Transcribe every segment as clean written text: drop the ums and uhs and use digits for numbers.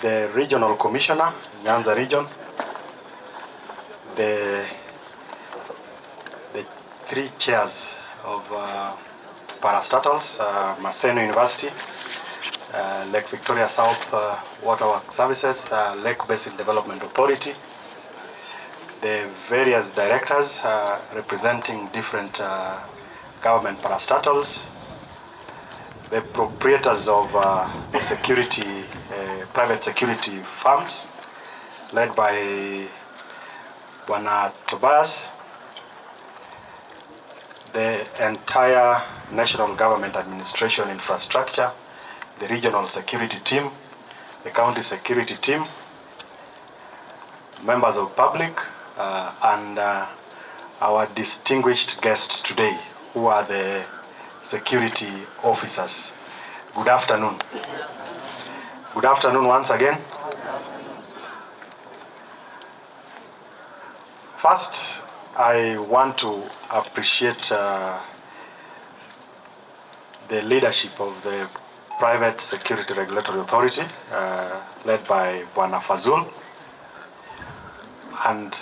the regional commissioner, Nyanza region, the three chairs of parastatals, Maseno University, Lake Victoria South Waterworks Services, Lake Basin Development Authority, the various directors representing different government parastatals, the proprietors of the security, private security firms, led by Bwana Tobias, the entire national government administration infrastructure, the regional security team, the county security team, members of public, and our distinguished guests today, who are the security officers. Good afternoon. Good afternoon once again. First, I want to appreciate the leadership of the Private Security Regulatory Authority, led by Bwana Fazul, and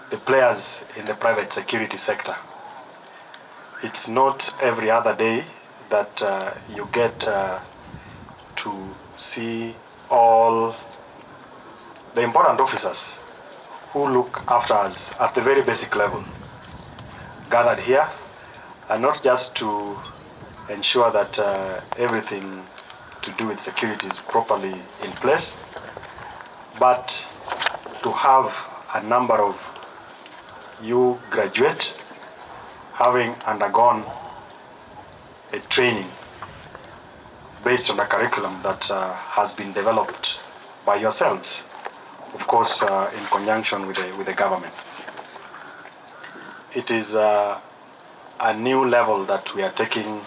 the players in the private security sector. It's not every other day that you get to see all the important officers who look after us at the very basic level gathered here, and not just to ensure that everything to do with security is properly in place, but to have a number of you graduate having undergone a training based on a curriculum that has been developed by yourselves, of course in conjunction with the government. It is a new level that we are taking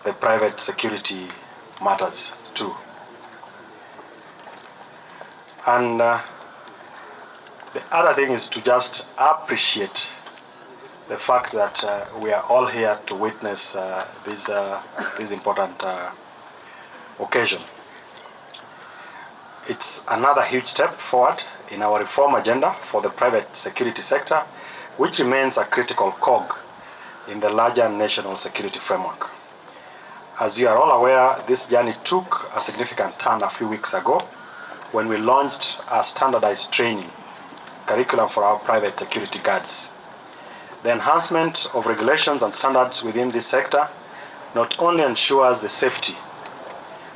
the private security matters to. And the other thing is to just appreciate the fact that we are all here to witness this important occasion. It's another huge step forward in our reform agenda for the private security sector, which remains a critical cog in the larger national security framework. As you are all aware, this journey took a significant turn a few weeks ago when we launched a standardized training curriculum for our private security guards. The enhancement of regulations and standards within this sector not only ensures the safety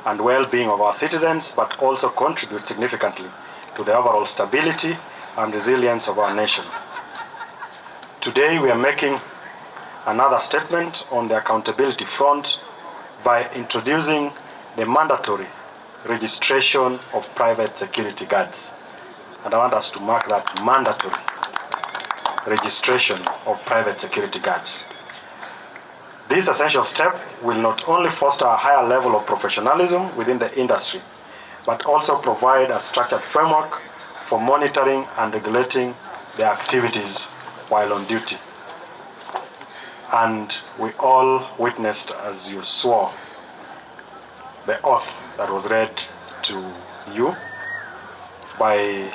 and well-being of our citizens, but also contributes significantly to the overall stability and resilience of our nation. Today, we are making another statement on the accountability front by introducing the mandatory registration of private security guards. And I want us to mark that: mandatory registration of private security guards. This essential step will not only foster a higher level of professionalism within the industry, but also provide a structured framework for monitoring and regulating the activities while on duty. And we all witnessed, as you swore, the oath that was read to you by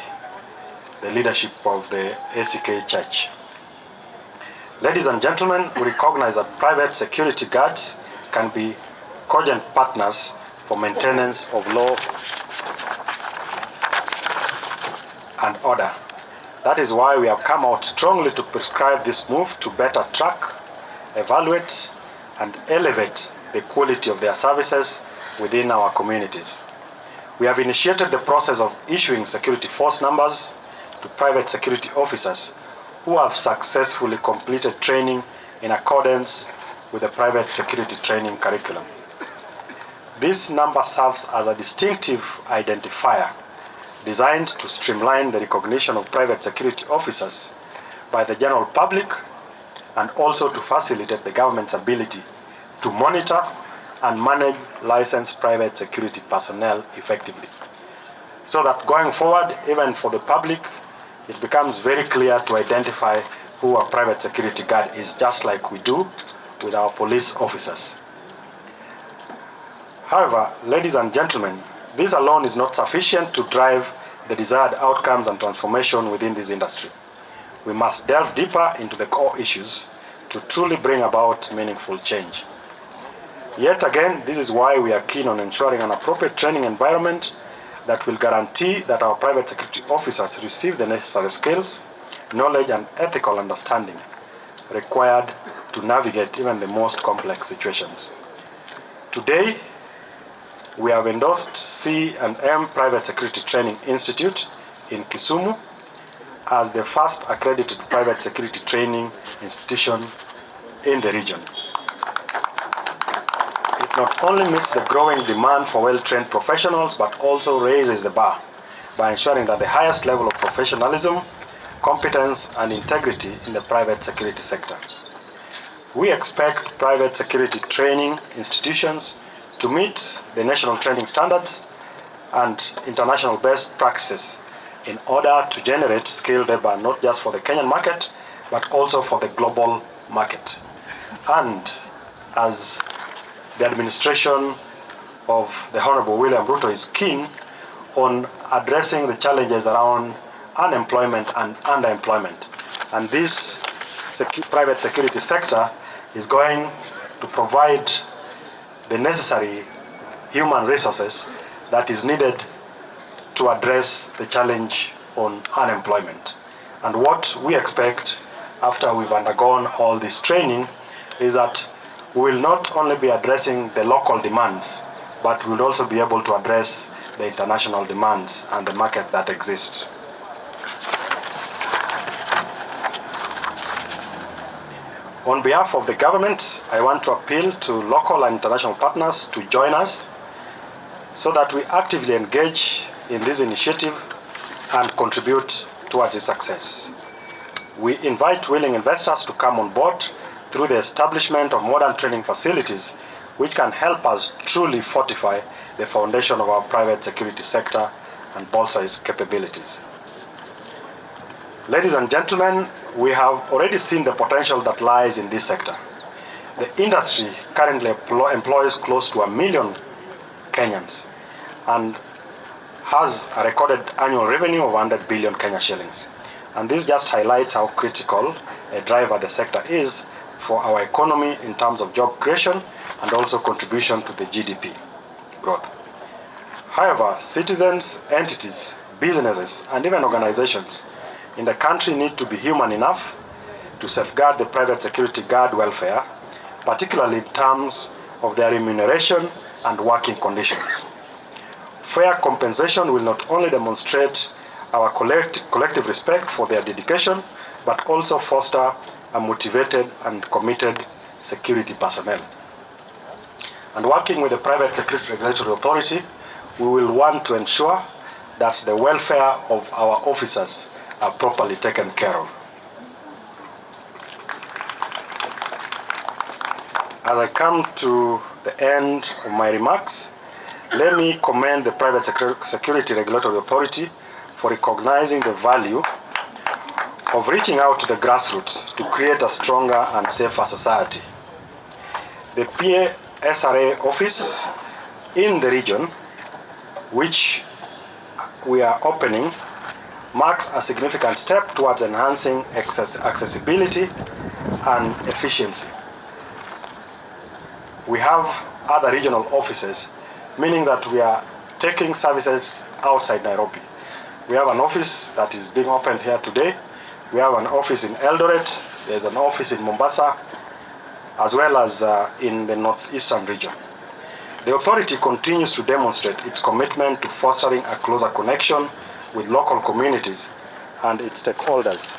the leadership of the ACK Church. Ladies and gentlemen, we recognize that private security guards can be cogent partners for maintenance of law and order. That is why we have come out strongly to prescribe this move to better track, evaluate, and elevate the quality of their services within our communities. We have initiated the process of issuing security force numbers to private security officers who have successfully completed training in accordance with the private security training curriculum. This number serves as a distinctive identifier designed to streamline the recognition of private security officers by the general public, and also to facilitate the government's ability to monitor and manage licensed private security personnel effectively. So that going forward, even for the public, it becomes very clear to identify who a private security guard is, just like we do with our police officers. However, ladies and gentlemen, this alone is not sufficient to drive the desired outcomes and transformation within this industry. We must delve deeper into the core issues to truly bring about meaningful change. Yet again, this is why we are keen on ensuring an appropriate training environment that will guarantee that our private security officers receive the necessary skills, knowledge, and ethical understanding required to navigate even the most complex situations. Today, we have endorsed C&M Private Security Training Institute in Kisumu as the first accredited private security training institution in the region. It not only meets the growing demand for well-trained professionals, but also raises the bar by ensuring that the highest level of professionalism, competence, and integrity in the private security sector. We expect private security training institutions to meet the national training standards and international best practices in order to generate skilled labor not just for the Kenyan market, but also for the global market. And as the administration of the Honorable William Ruto is keen on addressing the challenges around unemployment and underemployment. And this private security sector is going to provide the necessary human resources that is needed to address the challenge on unemployment. And what we expect after we've undergone all this training is that we will not only be addressing the local demands, but we will also be able to address the international demands and the market that exists. On behalf of the government, I want to appeal to local and international partners to join us so that we actively engage in this initiative and contribute towards its success. We invite willing investors to come on board through the establishment of modern training facilities which can help us truly fortify the foundation of our private security sector and bolster its capabilities. Ladies and gentlemen, we have already seen the potential that lies in this sector. The industry currently employs close to 1 million Kenyans and has a recorded annual revenue of 100 billion Kenya shillings. And this just highlights how critical a driver the sector is for our economy in terms of job creation and also contribution to the GDP growth. However, citizens, entities, businesses, and even organizations in the country need to be human enough to safeguard the private security guard welfare, particularly in terms of their remuneration and working conditions. Fair compensation will not only demonstrate our collective respect for their dedication, but also foster a motivated and committed security personnel. And working with the Private Security Regulatory Authority, we will want to ensure that the welfare of our officers are properly taken care of. As I come to the end of my remarks, let me commend the Private Security Regulatory Authority for recognizing the value of reaching out to the grassroots to create a stronger and safer society. The PSRA office in the region, which we are opening, marks a significant step towards enhancing accessibility and efficiency. We have other regional offices, meaning that we are taking services outside Nairobi. We have an office that is being opened here today. We have an office in Eldoret. There's an office in Mombasa, as well as in the northeastern region. The authority continues to demonstrate its commitment to fostering a closer connection with local communities and its stakeholders,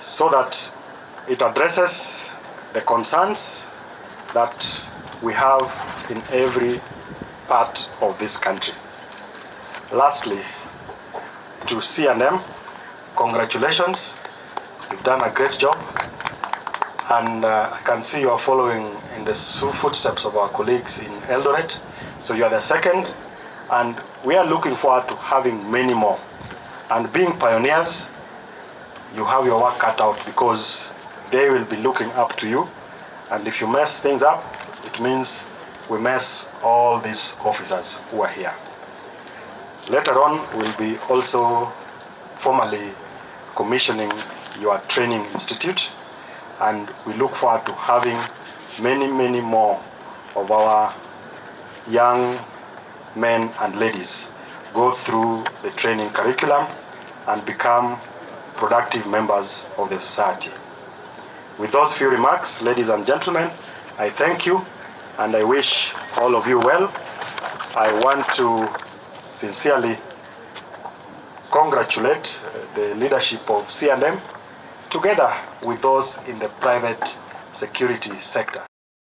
so that it addresses the concerns that we have in every part of this country. Lastly, to C&M, congratulations. You've done a great job. And I can see you are following in the footsteps of our colleagues in Eldoret. So you are the second. And we are looking forward to having many more. And being pioneers, you have your work cut out because they will be looking up to you. And if you mess things up, it it means we mess all these officers who are here. Later on, we'll be also formally commissioning your training institute, and we look forward to having many more of our young men and ladies go through the training curriculum and become productive members of the society. With those few remarks, ladies and gentlemen, I thank you and I wish all of you well. I want to sincerely congratulate the leadership of C&M together with those in the private security sector.